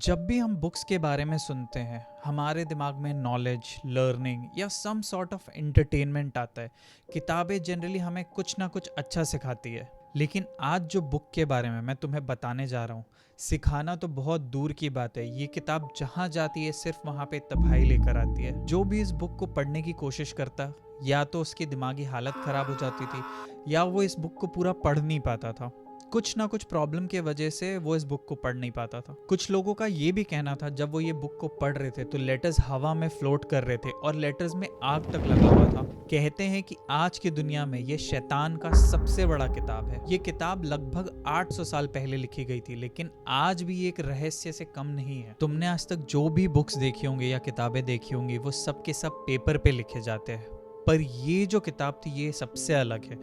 जब भी हम बुक्स के बारे में सुनते हैं हमारे दिमाग में नॉलेज, लर्निंग या सम सॉर्ट ऑफ एंटरटेनमेंट आता है। किताबें जनरली हमें कुछ ना कुछ अच्छा सिखाती है, लेकिन आज जो बुक के बारे में मैं तुम्हें बताने जा रहा हूँ, सिखाना तो बहुत दूर की बात है। ये किताब जहाँ जाती है सिर्फ वहाँ पे तबाही लेकर आती है। जो भी इस बुक को पढ़ने की कोशिश करता, या तो उसकी दिमागी हालत खराब हो जाती थी या वो इस बुक को पूरा पढ़ नहीं पाता था। कुछ ना कुछ प्रॉब्लम के वजह से वो इस बुक को पढ़ नहीं पाता था। कुछ लोगों का ये भी कहना था जब वो ये बुक को पढ़ रहे थे तो लेटर्स हवा में फ्लोट कर रहे थे और लेटर्स में आग तक लगा हुआ था। कहते हैं कि आज की दुनिया में ये शैतान का सबसे बड़ा किताब है। ये किताब लगभग 800 साल पहले लिखी गई थी, लेकिन आज भी एक रहस्य से कम नहीं है। तुमने आज तक जो भी बुक्स देखी होंगी या किताबें देखी होंगी वो सब के सब पेपर पे लिखे जाते हैं, पर ये जो किताब थी ये सबसे अलग है।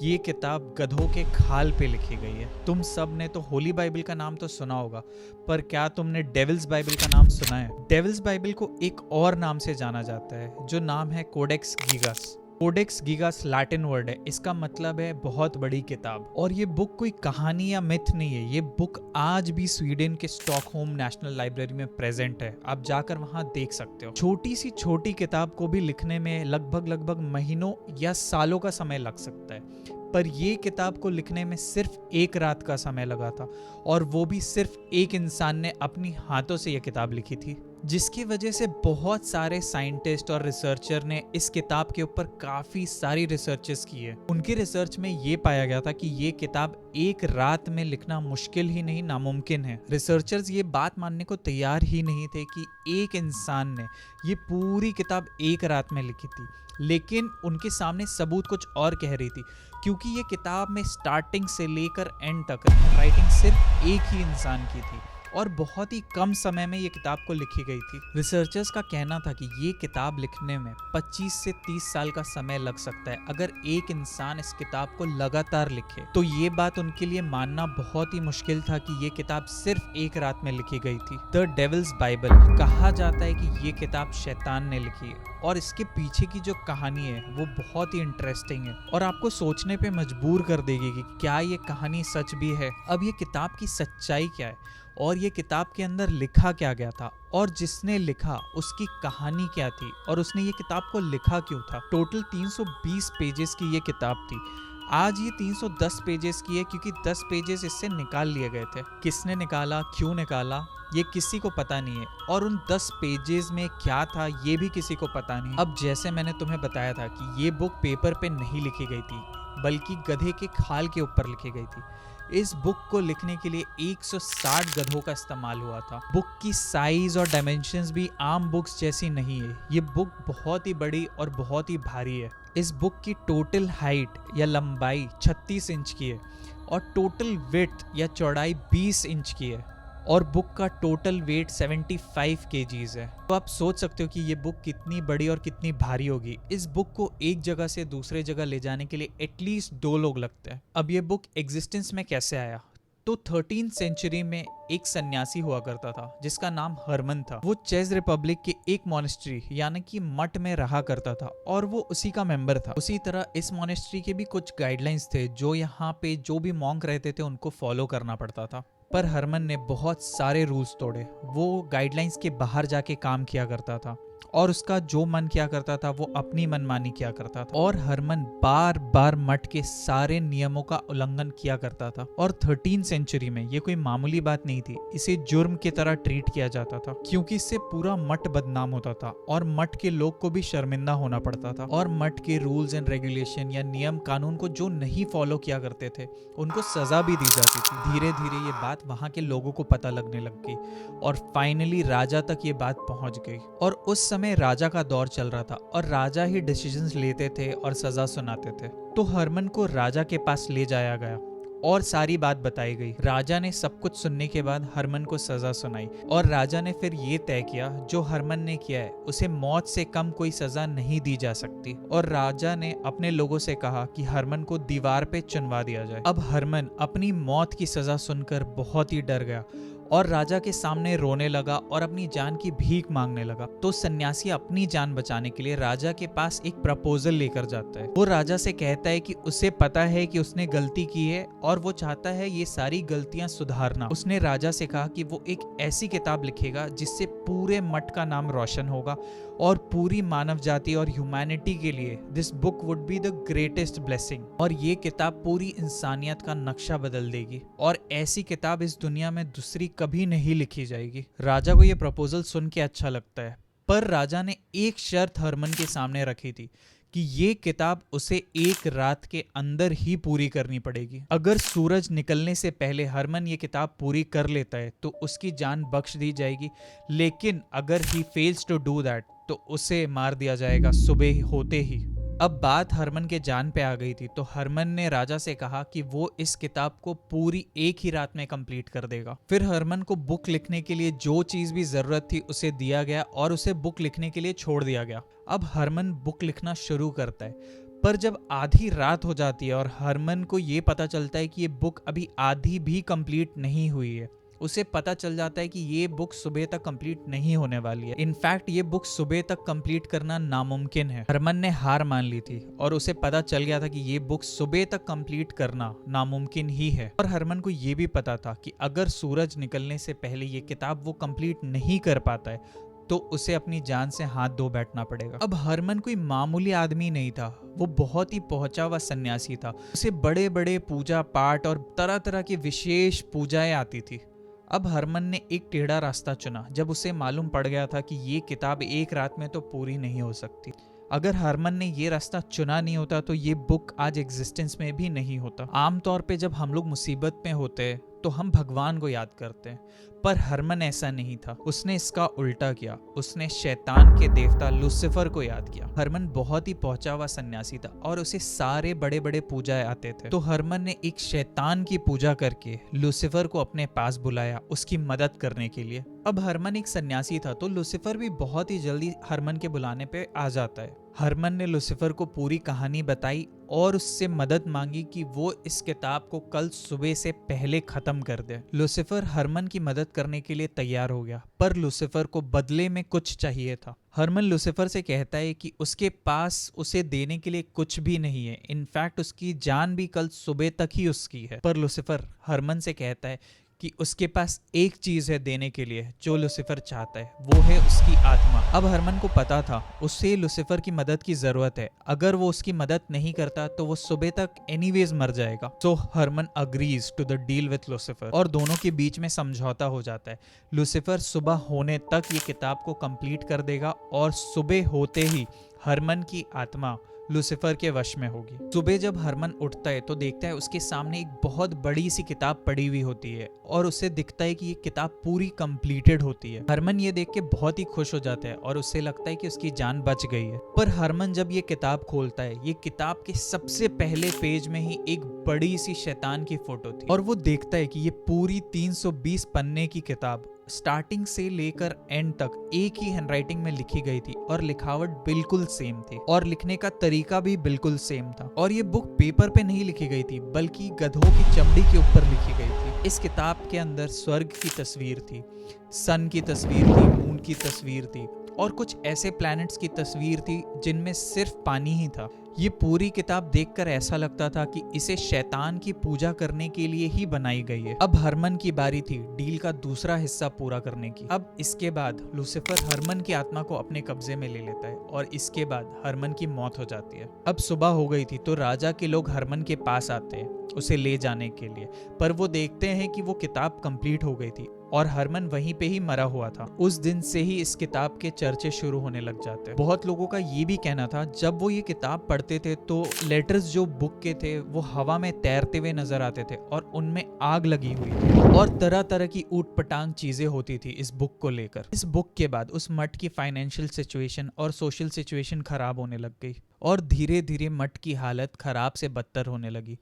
ये किताब गधों के खाल पे लिखी गई है। तुम सब ने तो होली बाइबल का नाम तो सुना होगा, पर क्या तुमने डेविल्स बाइबल का नाम सुना है? डेविल्स बाइबल को एक और नाम से जाना जाता है, जो नाम है कोडेक्स गीगास। कोडेक्स गीगास लैटिन वर्ड है, इसका मतलब है बहुत बड़ी किताब। और ये बुक कोई कहानी या मिथ नहीं है, ये बुक आज भी स्वीडन के स्टॉकहोम नेशनल लाइब्रेरी में प्रेजेंट है। आप जाकर वहां देख सकते हो। छोटी सी छोटी किताब को भी लिखने में लगभग महीनों या सालों का समय लग सकता है, पर ये किताब को लिखने में सिर्फ एक रात का समय लगा था, और वो भी सिर्फ एक इंसान ने अपनी हाथों से ये किताब लिखी थी, जिसकी वजह से बहुत सारे साइंटिस्ट और रिसर्चर ने इस किताब के ऊपर काफी सारी रिसर्चेस की है। उनकी रिसर्च में ये पाया गया था कि ये किताब एक रात में लिखना मुश्किल ही नहीं, नामुमकिन है। रिसर्चर्स ये बात मानने को तैयार ही नहीं थे कि एक इंसान ने ये पूरी किताब एक रात में लिखी थी, लेकिन उनके सामने सबूत कुछ और कह रही थी, क्योंकि ये किताब में स्टार्टिंग से लेकर एंड तक राइटिंग सिर्फ एक ही इंसान की थी और बहुत ही कम समय में ये किताब को लिखी गई थी। रिसर्चर्स का कहना था कि ये किताब लिखने में 25 से 30 साल का समय लग सकता है अगर एक इंसान इस किताब को लगातार लिखे। तो ये बात उनके लिए मानना बहुत ही मुश्किल था कि ये किताब सिर्फ एक रात में लिखी गई थी। द डेविल्स बाइबल कहा जाता है कि ये किताब शैतान ने लिखी है, और इसके पीछे की जो कहानी है वो बहुत ही इंटरेस्टिंग है और आपको सोचने पे मजबूर कर देगी कि क्या ये कहानी सच भी है। अब ये किताब की सच्चाई क्या है और ये किताब के अंदर लिखा क्या गया था, और जिसने लिखा उसकी कहानी क्या थी, और उसने ये किताब को लिखा क्यों था। टोटल 320 पेजेस की ये किताब थी। आज ये 310 पेजेस की है क्योंकि 10 पेजेस इससे निकाल लिए गए थे। किसने निकाला, क्यों निकाला, ये किसी को पता नहीं है, और उन 10 पेजेस में क्या था ये भी किसी को पता नहीं। अब जैसे मैंने तुम्हें बताया था कि ये बुक पेपर पे नहीं लिखी गई थी, बल्कि गधे के खाल के ऊपर लिखी गई थी। इस बुक को लिखने के लिए 160 गधों का इस्तेमाल हुआ था। बुक की साइज और डायमेंशंस भी आम बुक्स जैसी नहीं है। ये बुक बहुत ही बड़ी और बहुत ही भारी है। इस बुक की टोटल हाइट या लंबाई 36 इंच की है और टोटल विड्थ या चौड़ाई 20 इंच की है, और बुक का टोटल वेट 75 kgs है। तो आप सोच सकते हो कि ये बुक कितनी बड़ी और कितनी भारी होगी। इस बुक को एक जगह से दूसरे जगह ले जाने के लिए एटलीस्ट 2 लोग लगते हैं। अब ये बुक एग्जिस्टेंस में कैसे आया? तो 13th सेंचुरी में एक सन्यासी हुआ करता था जिसका नाम हरमन था। वो चेज रिपब्लिक के एक मॉनेस्ट्री यानी कि मठ में रहा करता था और वो उसी का मेंबर था। उसी तरह इस मॉनेस्ट्री के भी कुछ गाइडलाइंस थे जो यहाँ पे जो भी मॉन्क रहते थे उनको फॉलो करना पड़ता था, पर हरमन ने बहुत सारे रूल्स तोड़े। वो गाइडलाइंस के बाहर जाके काम किया करता था और उसका जो मन किया करता था वो अपनी मनमानी किया करता था, और हरमन बार बार मठ के सारे नियमों का उल्लंघन किया करता था। और 13th सेंचुरी में ये कोई मामूली बात नहीं थी, इसे जुर्म की तरह ट्रीट किया जाता था, क्योंकि इससे पूरा मठ बदनाम होता था और मठ के लोग को भी शर्मिंदा होना पड़ता था। और मठ के रूल्स एंड रेगुलेशन या नियम कानून को जो नहीं फॉलो किया करते थे उनको सजा भी दी जाती थी। धीरे धीरे ये बात वहां के लोगों को पता लगने लग गई और फाइनली राजा तक ये बात पहुंच गई। और उस समय राजा का दौर चल रहा था और राजा ही डिसीजंस लेते थे और सजा सुनाते थे। तो हरमन को राजा के पास ले जाया गया और सारी बात बताई गई। राजा ने सब कुछ सुनने के बाद हरमन को सजा सुनाई, और राजा ने फिर ये तय किया जो हरमन ने किया है उसे मौत से कम कोई सजा नहीं दी जा सकती। और राजा ने अपने लोगों से कहा कि हरमन को दीवार पे चुनवा दिया जाए। अब हरमन अपनी मौत की सजा सुनकर बहुत ही डर गया और राजा के सामने रोने लगा और अपनी जान की भीख मांगने लगा। तो सन्यासी अपनी जान बचाने के लिए राजा के पास एक प्रपोजल लेकर जाता है। वो राजा से कहता है कि उसे पता है कि उसने गलती की है और वो चाहता है ये सारी गलतियां सुधारना। उसने राजा से कहा कि वो एक ऐसी किताब लिखेगा जिससे पूरे मठ का नाम रोशन होगा और पूरी मानव जाति और ह्यूमैनिटी के लिए this book would be the greatest blessing, और ये किताब पूरी इंसानियत का नक्शा बदल देगी और ऐसी किताब इस दुनिया में दूसरी कभी नहीं लिखी जाएगी। राजा को ये प्रपोजल सुन के अच्छा लगता है, पर राजा ने एक शर्त हरमन के सामने रखी थी कि ये किताब उसे एक रात के अंदर ही पूरी करनी पड़ेगी। अगर सूरज निकलने से पहले हरमन ये किताब पूरी कर लेता है तो उसकी जान बख्श दी जाएगी, लेकिन अगर he fails to do that तो उसे मार दिया जाएगा सुबह होते ही। अब बात हरमन के जान पे आ गई थी, तो हरमन ने राजा से कहा कि वो इस किताब को पूरी एक ही रात में कंप्लीट कर देगा। फिर हरमन को बुक लिखने के लिए जो चीज भी जरूरत थी उसे दिया गया और उसे बुक लिखने के लिए छोड़ दिया गया। अब हरमन बुक लिखना शुरू करता है, पर जब आधी रात हो जाती है और हरमन को ये पता चलता है कि ये बुक अभी आधी भी कंप्लीट नहीं हुई है, उसे पता चल जाता है कि ये बुक सुबह तक कंप्लीट नहीं होने वाली है। इनफैक्ट ये बुक सुबह तक कंप्लीट करना नामुमकिन है। हरमन ने हार मान ली थी और उसे पता चल गया था कि ये बुक सुबह तक कंप्लीट करना नामुमकिन ही है। और हरमन को ये भी पता था कि अगर सूरज निकलने से पहले ये किताब वो कंप्लीट नहीं कर पाता है तो उसे अपनी जान से हाथ धो बैठना पड़ेगा। अब हरमन कोई मामूली आदमी नहीं था, वो बहुत ही पहुंचा हुआ सन्यासी था। उसे बड़े बड़े पूजा पाठ और तरह तरह की विशेष पूजाएं आती थी। अब हरमन ने एक टेढ़ा रास्ता चुना जब उसे मालूम पड़ गया था कि ये किताब एक रात में तो पूरी नहीं हो सकती। अगर हरमन ने ये रास्ता चुना नहीं होता तो ये बुक आज एग्जिस्टेंस में भी नहीं होता। आमतौर पे जब हम लोग मुसीबत में होते हैं तो हम भगवान को याद करते हैं, पर हरमन ऐसा नहीं था। उसने इसका उल्टा किया, उसने शैतान के देवता लूसीफर को याद किया। हरमन बहुत ही पहुंचा हुआ सन्यासी था और उसे सारे बड़े बड़े पूजाएं आते थे। तो हरमन ने एक शैतान की पूजा करके लूसीफर को अपने पास बुलाया उसकी मदद करने के लिए। अब हरमन एक सन्यासी था तो लूसीफर भी बहुत ही जल्दी हरमन के बुलाने पे आ जाता है। हरमन ने लूसीफर को पूरी कहानी बताई और उससे मदद मांगी कि वो इस किताब को कल सुबह से पहले खत्म कर दे। लूसीफर हरमन की मदद करने के लिए तैयार हो गया, पर लूसीफर को बदले में कुछ चाहिए था। हरमन लूसीफर से कहता है कि उसके पास उसे देने के लिए कुछ भी नहीं है, इनफैक्ट उसकी जान भी कल सुबह तक ही उसकी है। पर लूसीफर हरमन से कहता है कि उसके पास एक चीज है देने के लिए जो लूसीफर चाहता है, वो है उसकी आत्मा। अब हरमन को पता था उसे लूसीफर की मदद की जरूरत है, अगर वो उसकी मदद नहीं करता तो वो सुबह तक एनीवेज मर जाएगा। So Harman agrees to the deal with Lucifer और दोनों के बीच में समझौता हो जाता है। लूसीफर सुबह होने तक ये किताब को कंप्लीट कर देगा और सुबह होते ही हरमन की आत्मा लूसीफर के वश में होगी। सुबह जब हरमन उठता है तो देखता है उसके सामने एक बहुत बड़ी सी किताब पड़ी हुई होती है और उसे दिखता है कि ये किताब पूरी कंप्लीटेड होती है। हरमन ये देख के बहुत ही खुश हो जाता है और उसे लगता है कि उसकी जान बच गई है। पर हरमन जब ये किताब खोलता है, ये किताब के सबसे पहले पेज में ही एक बड़ी सी शैतान की फोटो थी और वो देखता है कि ये पूरी 320 पन्ने की किताब स्टार्टिंग से लेकर एंड तक एक ही हैंडराइटिंग में लिखी गई थी और लिखावट बिल्कुल सेम थी और लिखने का तरीका भी बिल्कुल सेम था। और ये बुक पेपर पे नहीं लिखी गई थी बल्कि गधों की चमड़ी के ऊपर लिखी गई थी। इस किताब के अंदर स्वर्ग की तस्वीर थी, सन की तस्वीर थी, मून की तस्वीर थी और कुछ ऐसे प्लैनेट्स की तस्वीर थी जिनमें सिर्फ पानी ही था। ये पूरी किताब देखकर ऐसा लगता था कि इसे शैतान की पूजा करने के लिए ही बनाई गई है। अब हरमन की बारी थी डील का दूसरा हिस्सा पूरा करने की। अब इसके बाद लूसीफर हरमन की आत्मा को अपने कब्जे में ले लेता है और इसके बाद हरमन की मौत हो जाती है। अब सुबह हो गई थी तो राजा के लोग हरमन के पास आते हैं उसे ले जाने के लिए, पर वो देखते हैं कि वो किताब कंप्लीट हो गई थी और हरमन वहीं पे ही मरा हुआ था। उस दिन से ही इस किताब के चर्चे शुरू होने लग जाते हैं। बहुत लोगों का ये भी कहना था जब वो ये किताब पढ़ते थे तो लेटर्स जो बुक के थे वो हवा में तैरते हुए नजर आते थे और उनमें आग लगी हुई थी और तरह तरह की ऊट पटांग चीजें होती थी इस बुक को लेकर। इस बुक के बाद उस मठ की फाइनेंशियल सिचुएशन और सोशल सिचुएशन खराब होने लग गई और धीरे धीरे मठ की हालत खराब से बदतर होने लगी।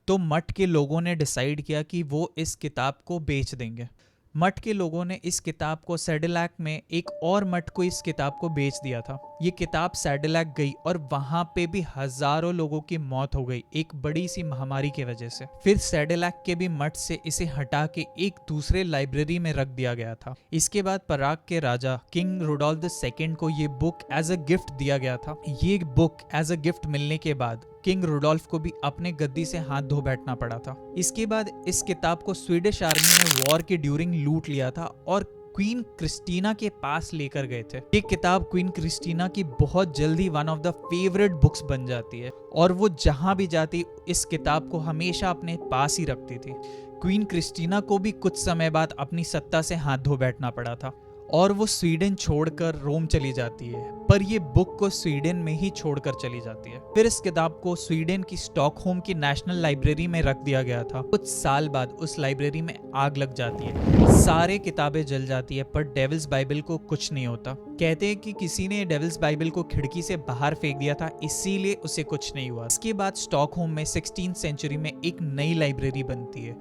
तो मठ के लोगों ने डिसाइड किया कि वो इस किताब को बेच देंगे। मठ के लोगों ने इस किताब को सैडिलैक में एक और मठ को इस किताब को बेच दिया था। ये किताब सैडिलैक गई और वहां पे भी हजारों लोगों की मौत हो गई एक बड़ी सी महामारी की वजह से। फिर सैडिलैक के भी मठ से इसे हटा के एक दूसरे लाइब्रेरी में रख दिया गया था। इसके बाद पराग के राजा किंग रुडोल्फ II को ये बुक एज अ गिफ्ट दिया गया था। ये बुक एज अ गिफ्ट मिलने के बाद किंग रुडोल्फ को भी अपने गद्दी से हाथ धो बैठना पड़ा था। इसके बाद इस किताब को स्वीडिश आर्मी ने वॉर के ड्यूरिंग लूट लिया था और क्वीन क्रिस्टीना के पास लेकर गए थे। ये किताब क्वीन क्रिस्टीना की बहुत जल्दी one of the favourite books बन जाती है और वो जहां भी जाती इस किताब को हमेशा अपने पास ही रखती थी। क्वीन क्रिस्टीना को भी कुछ समय बाद अपनी सत्ता से हाथ धो बैठना पड़ा था और वो स्वीडन छोड़कर रोम चली जाती है, पर ये बुक को स्वीडन में ही छोड़कर चली जाती है। फिर इस किताब को स्वीडन की स्टॉकहोम की नेशनल लाइब्रेरी में रख दिया गया था। कुछ साल बाद उस लाइब्रेरी में आग लग जाती है, सारे किताबें जल जाती है, पर डेविल्स बाइबल को कुछ नहीं होता। कहते हैं कि किसी ने डेविल्स बाइबल को खिड़की से बाहर फेंक दिया था, इसीलिए उसे कुछ नहीं हुआ। इसके बाद स्टॉकहोम में 16th सेंचुरी में एक नई लाइब्रेरी बनती है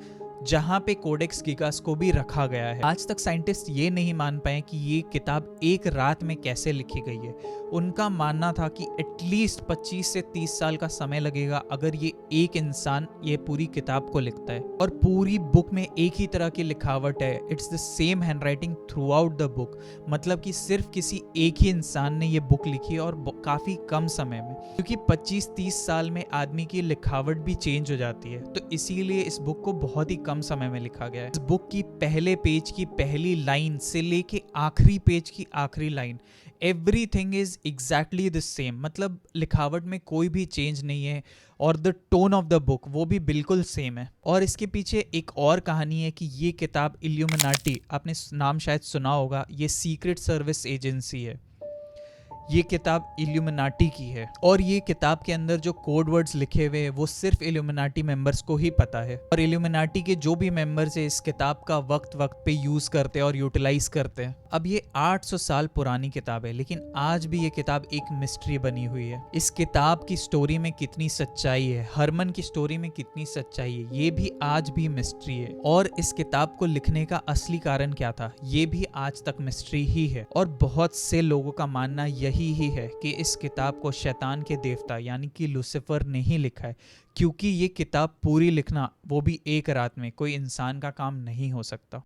जहां पे कोडेक्स गिगास को भी रखा गया है। आज तक साइंटिस्ट ये नहीं मान पाए कि ये किताब एक रात में कैसे लिखी गई है। उनका मानना था कि एटलीस्ट 25 से 30 साल का समय लगेगा अगर ये एक इंसान ये पूरी किताब को लिखता है। और पूरी बुक में एक ही तरह की लिखावट है, it's the same handwriting through out the book. मतलब कि सिर्फ किसी एक ही इंसान ने ये बुक लिखी है और काफी कम समय में, क्योंकि 25-30 साल में आदमी की लिखावट भी चेंज हो जाती है, तो इसीलिए इस बुक को बहुत ही कम समय में लिखा गया है। इस बुक की पहले पेज की पहली लाइन से लेके आखिरी पेज की आखिरी line everything is exactly the same. मतलब लिखावट में कोई भी चेंज नहीं है और the tone of the book वो भी बिल्कुल सेम है। और इसके पीछे एक और कहानी है कि ये किताब इल्यूमिनाटी, आपने नाम शायद सुना होगा, ये सीक्रेट सर्विस एजेंसी है। ये किताब इल्यूमिनाटी की है और ये किताब के अंदर जो कोड वर्ड्स लिखे हुए हैं वो सिर्फ इल्यूमिनाटी मेंबर्स को ही पता है। और इल्यूमिनाटी के जो भी मेंबर्स है इस किताब का वक्त वक्त पे यूज करते हैं और यूटिलाइज करते हैं। अब ये 800 साल पुरानी किताब है, लेकिन आज भी ये किताब एक मिस्ट्री बनी हुई है। इस किताब की स्टोरी में कितनी सच्चाई है, हरमन की स्टोरी में कितनी सच्चाई है, ये भी आज भी मिस्ट्री है। और इस किताब को लिखने का असली कारण क्या था, ये भी आज तक मिस्ट्री ही है। और बहुत से लोगों का मानना यही है कि इस किताब को शैतान के देवता यानी कि लूसीफर ने ही लिखा है, क्योंकि ये किताब पूरी लिखना वो भी एक रात में कोई इंसान का काम नहीं हो सकता।